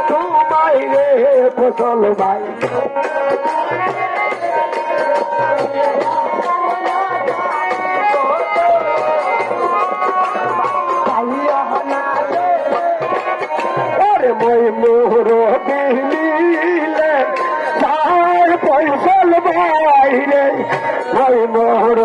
তোমায় রে ফসল ভাই ওরে মই মোর দিলে তার ফসল ভাই রে মই মোর